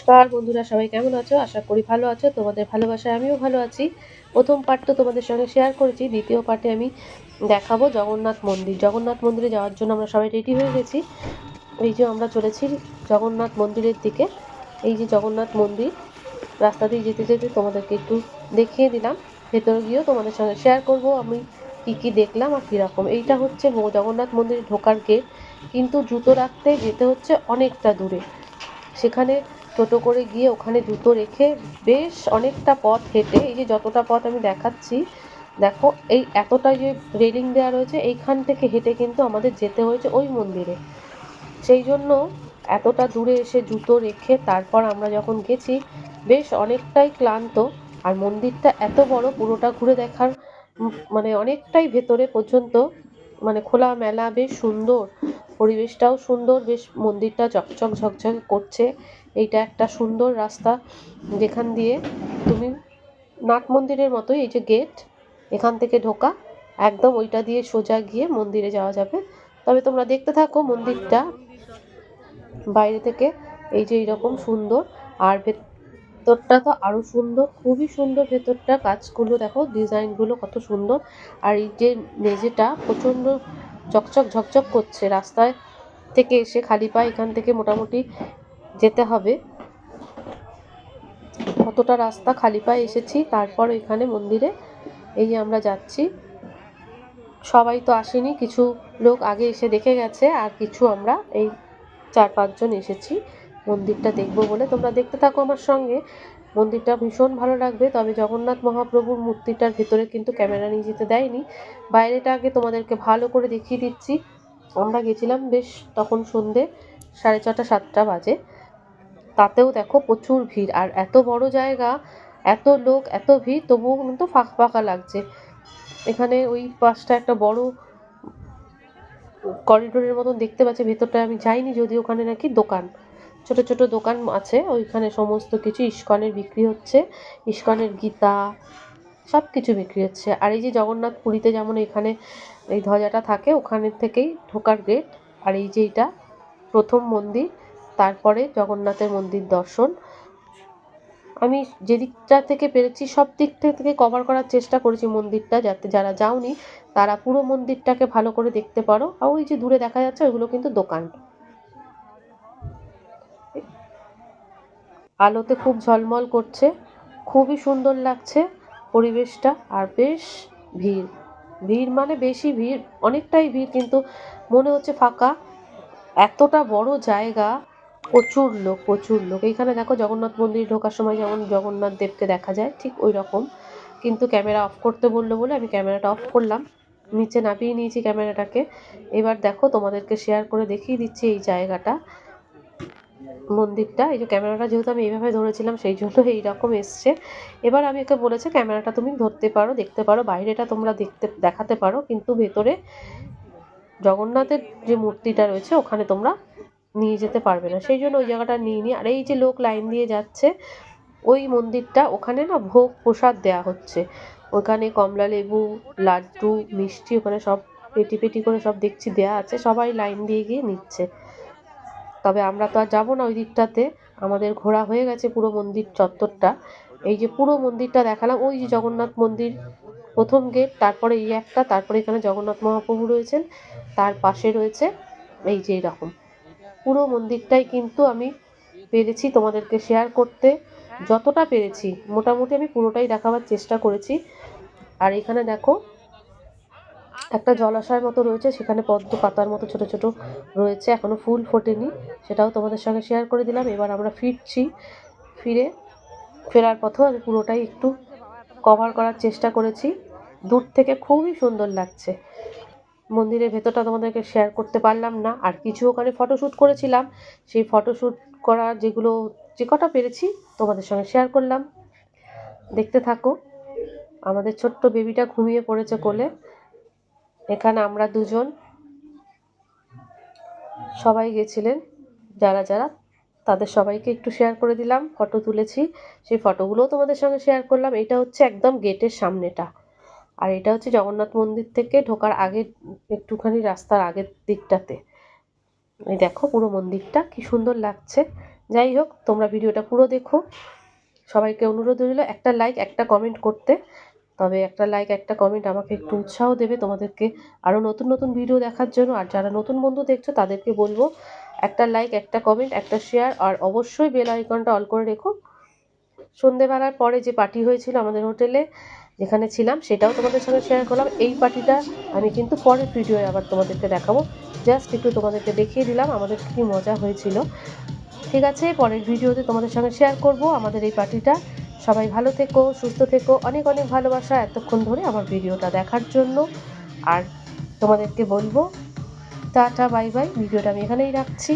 নমস্কার বন্ধুরা, সবাই কেমন আছো? আশা করি ভালো আছো। তোমাদের ভালোবাসায় আমিও ভালো আছি। প্রথম পার্ট তো তোমাদের সঙ্গে শেয়ার করেছি, দ্বিতীয় পার্টে আমি দেখাবো জগন্নাথ মন্দির। জগন্নাথ মন্দিরে যাওয়ার জন্য আমরা সবাই রেডি হয়ে গেছি। এই যে আমরা চলেছি জগন্নাথ মন্দিরের দিকে। এই যে জগন্নাথ মন্দির, রাস্তা দিয়ে যেতে যেতে তোমাদেরকে একটু দেখিয়ে দিলাম। ভেতরে গিয়েও তোমাদের সঙ্গে শেয়ার করব আমি কি কি দেখলাম আর কীরকম। এইটা হচ্ছে জগন্নাথ মন্দিরে ঢোকার গেট, কিন্তু জুতো রাখতে যেতে হচ্ছে অনেকটা দূরে। সেখানে টোটো করে গিয়ে ওখানে জুতো রেখে বেশ অনেকটা পথ হেঁটে, এই যে যতটা পথ আমি দেখাচ্ছি দেখো, এই এতটা যে রেলিং দেওয়া রয়েছে এইখান থেকে হেঁটে কিন্তু আমাদের যেতে হয়েছে ওই মন্দিরে। সেই জন্য এতটা দূরে এসে জুতো রেখে তারপর আমরা যখন গেছি বেশ অনেকটাই ক্লান্ত। আর মন্দিরটা এত বড়, পুরোটা ঘুরে দেখার মানে অনেকটাই ভেতরে পর্যন্ত, মানে খোলা মেলা, বেশ সুন্দর, পরিবেশটাও সুন্দর, বেশ মন্দিরটা চকচক ঝকঝক করছে। এইটা একটা সুন্দর রাস্তা যেখান দিয়ে তুমি নাট মন্দিরের মতোই, এই যে গেট, এখান থেকে ঢোকা, একদম ওইটা দিয়ে সোজা গিয়ে মন্দিরে যাওয়া যাবে। তবে তোমরা দেখতে থাকো মন্দিরটা বাইরে থেকে, এই যে এইরকম সুন্দর। আর ভেতরটা তো আরও সুন্দর, খুবই সুন্দর ভেতরটা, কাজগুলো দেখো, ডিজাইনগুলো কত সুন্দর। আর এই যে মেঝেটা প্রচণ্ড চকচক ঝকঝক করছে। রাস্তায় থেকে এসে খালি পায়ে এখান থেকে মোটামুটি যেতে হবে, কতটা রাস্তা খালি পায়ে এসেছি। তারপর এখানে মন্দিরে এই যে আমরা যাচ্ছি। সবাই তো আসেনি, কিছু লোক আগে এসে দেখে গেছে, আর কিছু আমরা এই 4-5 জন এসেছি মন্দিরটা দেখবো বলে। তোমরা দেখতে থাকো আমার সঙ্গে, মন্দিরটা ভীষণ ভালো লাগবে। তবে জগন্নাথ মহাপ্রভুর মূর্তিটার ভিতরে কিন্তু ক্যামেরা নিয়ে যেতে দেয়নি। বাইরেটা আগে তোমাদেরকে ভালো করে দেখিয়ে দিচ্ছি। আমরা গেছিলাম বেশ তখন সন্ধে 6:30-7টা বাজে। তাতেও দেখো প্রচুর ভিড়, আর এত বড় জায়গা, এত লোক, এত ভিড়, তবুও কিন্তু ফাঁকা ফাঁকা লাগছে। এখানে ওই পাশটা একটা বড় করিডোরের মতন দেখতে পাচ্ছি, ভেতরটা আমি যাইনি, যদি ওখানে নাকি দোকান, ছোট ছোট দোকান আছে, ওইখানে সমস্ত কিছু ইস্কনের বিক্রি হচ্ছে, ইস্কনের গীতা সব কিছু বিক্রি হচ্ছে। আর এই যে জগন্নাথ পুরীতে যেমন এখানে এই ধ্বজাটা থাকে, ওখানের থেকেই ঢোকার গেট। আর এই যে এটা প্রথম মন্দির, তারপরে জগন্নাথের মন্দির দর্শন। আমি যেদিকটা থেকে পেরেছি সব দিক থেকে কভার করার চেষ্টা করেছি মন্দিরটা, যাতে যারা যাওনি তারা পুরো মন্দিরটাকে ভালো করে দেখতে পারো। আর ওই যে দূরে দেখা যাচ্ছে ওইগুলো কিন্তু দোকান, আলোতে খুব ঝলমল করছে, খুবই সুন্দর লাগছে পরিবেশটা। আর বেশ ভিড়, ভিড় মানে বেশি ভিড়, অনেকটাই ভিড়, কিন্তু মনে হচ্ছে ফাঁকা। এতটা বড় জায়গা, প্রচুর লোক, প্রচুর লোক। এইখানে দেখো জগন্নাথ মন্দির ঢোকার সময় যেমন জগন্নাথ দেবকে দেখা যায় ঠিক ওই রকম, কিন্তু ক্যামেরা অফ করতে বললো বলে আমি ক্যামেরাটা অফ করলাম, নিচে নামিয়ে নিয়েছি ক্যামেরাটাকে। এবার দেখো তোমাদেরকে শেয়ার করে দেখিয়ে দিচ্ছি এই জায়গাটা, মন্দিরটা। এই যে ক্যামেরাটা যেহেতু আমি এইভাবে ধরেছিলাম সেই জন্য এইরকম এসছে। এবার আমি ওকে বলেছে ক্যামেরাটা তুমি ধরতে পারো, দেখতে পারো, বাইরেটা তোমরা দেখাতে পারো, কিন্তু ভেতরে জগন্নাথের যে মূর্তিটা রয়েছে ওখানে তোমরা নিয়ে যেতে পারবে না, সেই জন্য ওই জায়গাটা নিয়ে নিই। আর এই যে লোক লাইন দিয়ে যাচ্ছে ওই মন্দিরটা, ওখানে না ভোগ প্রসাদ দেওয়া হচ্ছে, ওখানে কমলা লেবু, লাড্ডু, মিষ্টি, ওখানে সব পেটি পেটি করে সব দেখছি দেওয়া আছে, সবাই লাইন দিয়ে গিয়ে নিচ্ছে। তবে আমরা তো আর যাবো না ওই দিকটাতে, আমাদের ঘোরা হয়ে গেছে পুরো মন্দির চত্বরটা। এই যে পুরো মন্দিরটা দেখালাম, ওই যে জগন্নাথ মন্দির প্রথম গেট, তারপরে এই একটা, তারপরে এখানে জগন্নাথ মহাপ্রভু রয়েছেন, তার পাশে রয়েছে এই যে এরকম পুরো মন্দিরটাই কিন্তু আমি পেরেছি তোমাদেরকে শেয়ার করতে, যতটা পেরেছি মোটামুটি আমি পুরোটাই দেখাবার চেষ্টা করেছি। আর এখানে দেখো একটা জলাশয় মতো রয়েছে, সেখানে পদ্ম পাতার মতো ছোট ছোট রয়েছে, এখনো ফুল ফোটেনি, সেটাও তোমাদের সঙ্গে শেয়ার করে দিলাম। এবার আমরা ফিরছি, ফেরার পথেও আমি পুরোটাই একটু কভার করার চেষ্টা করেছি। দূর থেকে খুবই সুন্দর লাগছে। মন্দিরের ভেতরটা তোমাদেরকে শেয়ার করতে পারলাম না, আর কিছু ওখানে ফটোশ্যুট করেছিলাম, সেই ফটোশ্যুট করার যেগুলো যে কটা পেরেছি তোমাদের সঙ্গে শেয়ার করলাম। দেখতে থাকো। আমাদের ছোট্ট বেবিটা ঘুমিয়ে পড়েছে কোলে, এখানে আমরা দুজন, সবাই গেছিলেন যারা যারা, তাদের সবাইকে একটু শেয়ার করে দিলাম, ফটো তুলেছি, সেই ফটোগুলোও তোমাদের সঙ্গে শেয়ার করলাম। এটা হচ্ছে একদম গেটের সামনেটা, আর এটা হচ্ছে জগন্নাথ মন্দির থেকে ঢোকার আগে একটুখানি রাস্তার আগের দিকটাতে। এই দেখো পুরো মন্দিরটা কি সুন্দর লাগছে, যাই হোক, তোমরা ভিডিওটা পুরো দেখো। সবাইকে অনুরোধ রইল একটা লাইক একটা কমেন্ট করতে। তবে একটা লাইক একটা কমেন্ট আমাকে একটু উৎসাহ দেবে তোমাদেরকে আরও নতুন নতুন ভিডিও দেখার জন্য। আর যারা নতুন বন্ধু দেখছো তাদেরকে বলবো একটা লাইক একটা কমেন্ট একটা শেয়ার, আর অবশ্যই বেল আইকনটা অল করে রেখো। সন্ধেবেলার পরে যে পার্টি হয়েছিল আমাদের হোটেলে যেখানে ছিলাম সেটাও তোমাদের সঙ্গে শেয়ার করলাম। এই পার্টিটা আমি কিন্তু পরের ভিডিওয়ে আবার তোমাদেরকে দেখাবো। জাস্ট একটু তোমাদেরকে দেখিয়ে দিলাম আমাদের কী মজা হয়েছিল। ঠিক আছে, পরের ভিডিওতে তোমাদের সঙ্গে শেয়ার করব আমাদের এই পার্টিটা। সবাই ভালো থেকো, সুস্থ থেকো, অনেক অনেক ভালোবাসা এতক্ষণ ধরে আমার ভিডিওটা দেখার জন্য। আর তোমাদেরকে বলবো টাটা বাই বাই, ভিডিওটা আমি এখানেই রাখছি।